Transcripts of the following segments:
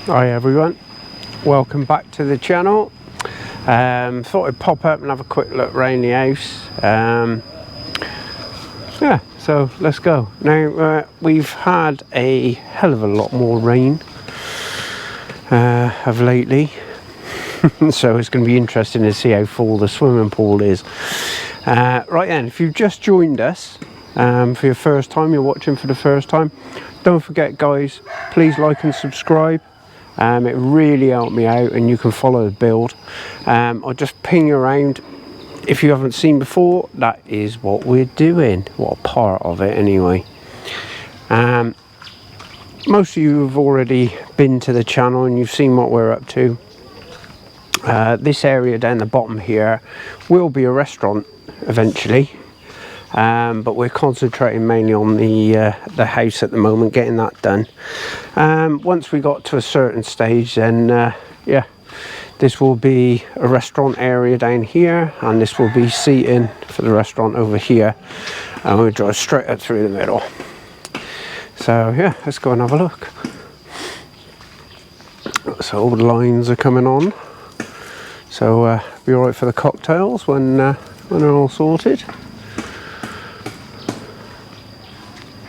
Hi everyone, welcome back to the channel. Thought I'd pop up and have a quick look around the house. Yeah, so let's go. Now we've had a hell of a lot more rain of lately, so it's going to be interesting to see how full the swimming pool is. Right then, if you've just joined us for your first time, you're watching for the first time, don't forget guys, please like and subscribe. It really helped me out, and you can follow the build. I'll just ping you around. If you haven't seen before, that is what we're doing, what a part of it anyway. Most of you have already been to the channel and you've seen what we're up to. This area down the bottom here will be a restaurant eventually, but we're concentrating mainly on the house at the moment, getting that done. Once we got to a certain stage, then yeah, this will be a restaurant area down here, and this will be seating for the restaurant over here, and we'll drive straight up through the middle. So yeah, let's go and have a look. So all the lines are coming on, so be all right for the cocktails when they're all sorted.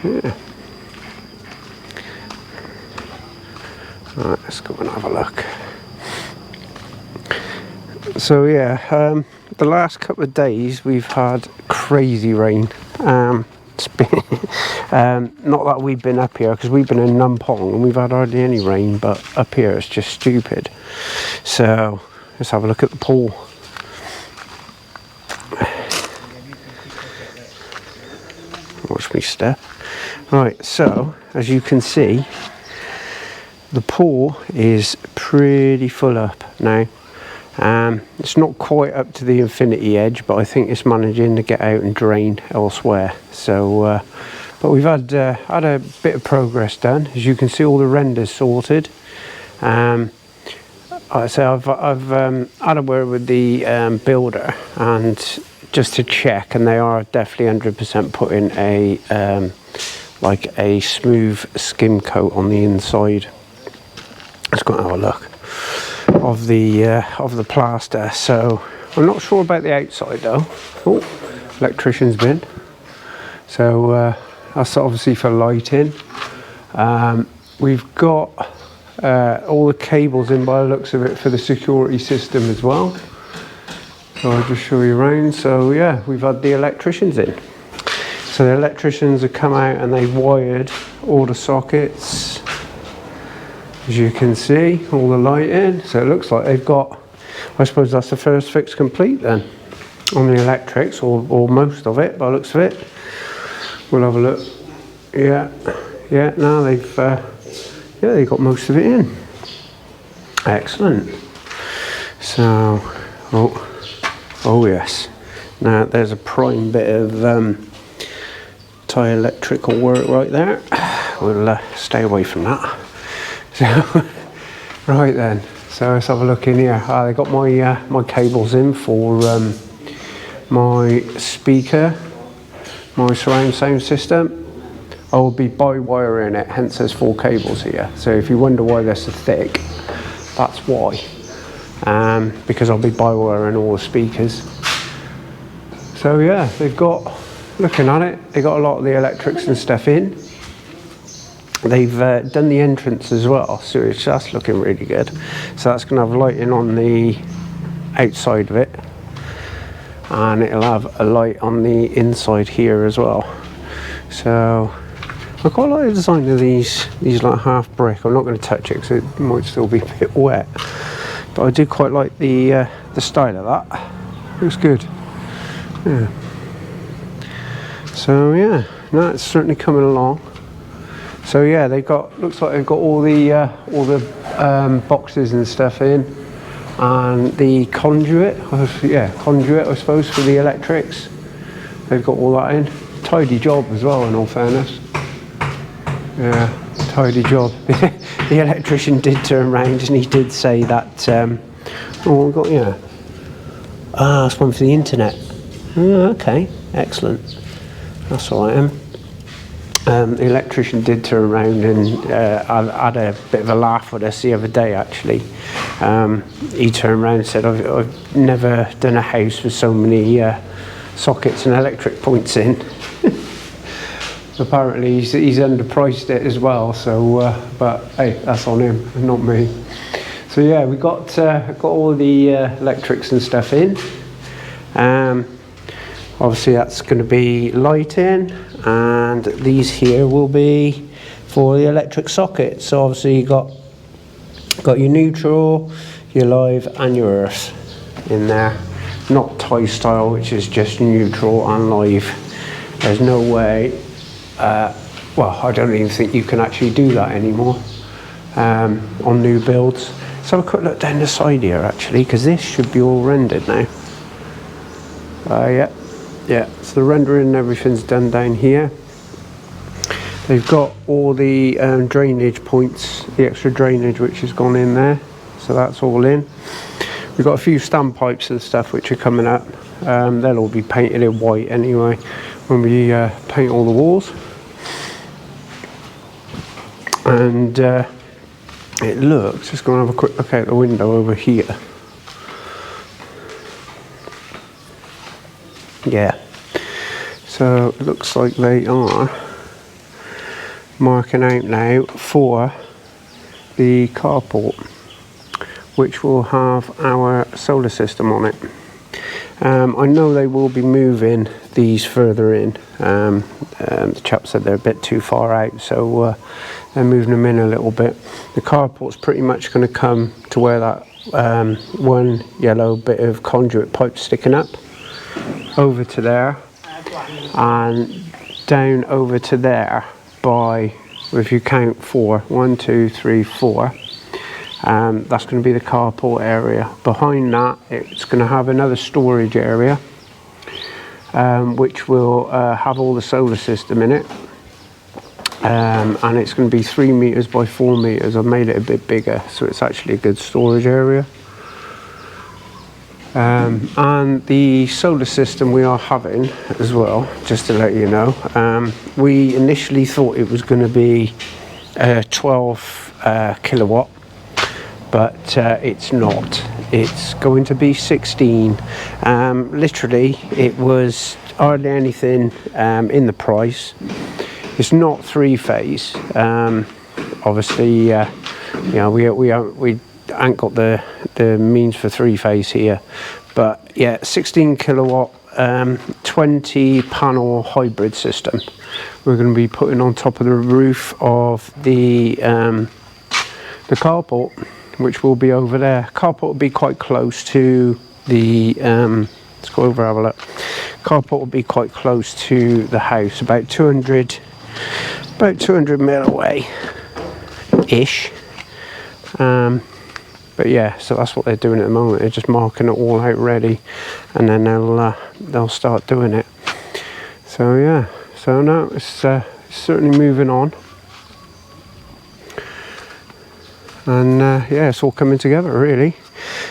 Yeah. Right, let's go and have a look. So yeah, the last couple of days we've had crazy rain. It's been, not that we've been up here, because we've been in Numpong and we've had hardly any rain, but up here it's just stupid. So let's have a look at the pool. Watch me step. Right, so as you can see, the pool is pretty full up now. It's not quite up to the infinity edge, but I think it's managing to get out and drain elsewhere. So, but we've had a bit of progress done. As you can see, all the renders sorted. Like I say, I've had a word with the builder, and just to check, and they are definitely 100% putting a like a smooth skim coat on the inside. Let's go and have a look of the plaster. So I'm not sure about the outside though. Oh, electrician's bin. So that's obviously for lighting. We've got all the cables in by the looks of it for the security system as well. So I'll just show you around. So yeah, we've had the electricians in. So the electricians have come out and they've wired all the sockets. As you can see, all the lighting. So it looks like they've got, I suppose that's the first fix complete then on the electrics, or most of it by the looks of it. We'll have a look. Yeah, now they've got most of it in. Excellent. So, oh yes. Now there's a prime bit of Thai electrical work right there. We'll stay away from that. So, right then, so let's have a look in here. They got my cables in for my speaker, my surround sound system. I will be by wiring it, hence there's 4 cables here. So if you wonder why they're so thick, that's why. Because I'll be by wiring all the speakers. So yeah, they've got, looking at it, they got a lot of the electrics and stuff in. They've done the entrance as well, so that's looking really good. So that's going to have lighting on the outside of it, and it'll have a light on the inside here as well. So I quite like the design of these like half brick. I'm not going to touch it because it might still be a bit wet, but I do quite like the style of that. Looks good. Yeah. So yeah, no, it's certainly coming along. So yeah, they've got, looks like they've got all the boxes and stuff in, and the conduit, conduit I suppose for the electrics. They've got all that in. Tidy job as well, in all fairness. Yeah, tidy job. The electrician did turn around and he did say that. Oh, we've got that's one for the internet. Oh, okay, excellent. That's all right. The electrician did turn around and I had a bit of a laugh with us the other day actually. He turned around and said, I've never done a house with so many sockets and electric points in. Apparently he's underpriced it as well, so but hey, that's on him, not me. So yeah, we got all the electrics and stuff in. Obviously that's going to be lighting, and these here will be for the electric socket. So obviously you got your neutral, your live and your earth in there. Not Thai style, which is just neutral and live. There's no way, well, I don't even think you can actually do that anymore on new builds. Let's have a quick look down the side here actually, because this should be all rendered now. Yeah, so the rendering and everything's done down here. They've got all the drainage points, the extra drainage which has gone in there, so that's all in. We've got a few standpipes and stuff which are coming up. They'll all be painted in white anyway when we paint all the walls. And it looks, just going to have a quick look out the window over here. Yeah, so it looks like they are marking out now for the carport, which will have our solar system on it. I know they will be moving these further in. The chap said they're a bit too far out, so they're moving them in a little bit. The carport's pretty much going to come to where that one yellow bit of conduit pipe sticking up, over to there, and down over to there by, if you count 4, 1, 2, 3, 4. That's going to be the carport area. Behind that, it's going to have another storage area, which will have all the solar system in it. And it's going to be 3 meters by 4 meters. I've made it a bit bigger, so it's actually a good storage area. And the solar system we are having as well, just to let you know, we initially thought it was going to be 12 kilowatt, but it's not. It's going to be 16. Literally, it was hardly anything in the price. It's not 3-phase. Obviously, you know, we ain't got the means for 3-phase here, but yeah, 16 kilowatt 20 panel hybrid system we're going to be putting on top of the roof of the carport, which will be over there. Carport will be quite close to the let's go over and have a look. Carport will be quite close to the house, about 200 mil away ish. But yeah, so that's what they're doing at the moment. They're just marking it all out ready, and then they'll start doing it. So yeah, so no, it's certainly moving on, and yeah, it's all coming together really.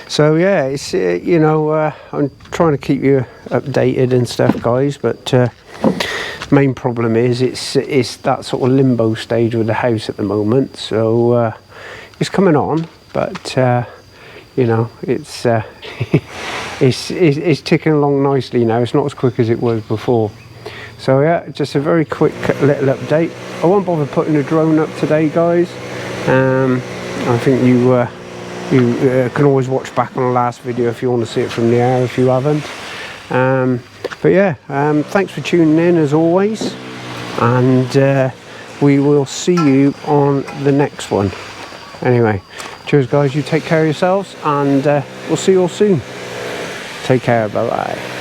So yeah, it's you know, I'm trying to keep you updated and stuff, guys, but main problem is it's that sort of limbo stage with the house at the moment. So it's coming on. But you know, it's it's ticking along nicely now. It's not as quick as it was before. So yeah, just a very quick little update. I won't bother putting a drone up today, guys. I think you can always watch back on the last video if you want to see it from the air, if you haven't. But yeah, thanks for tuning in as always, and we will see you on the next one. Anyway, cheers guys, you take care of yourselves, and we'll see you all soon. Take care, bye bye.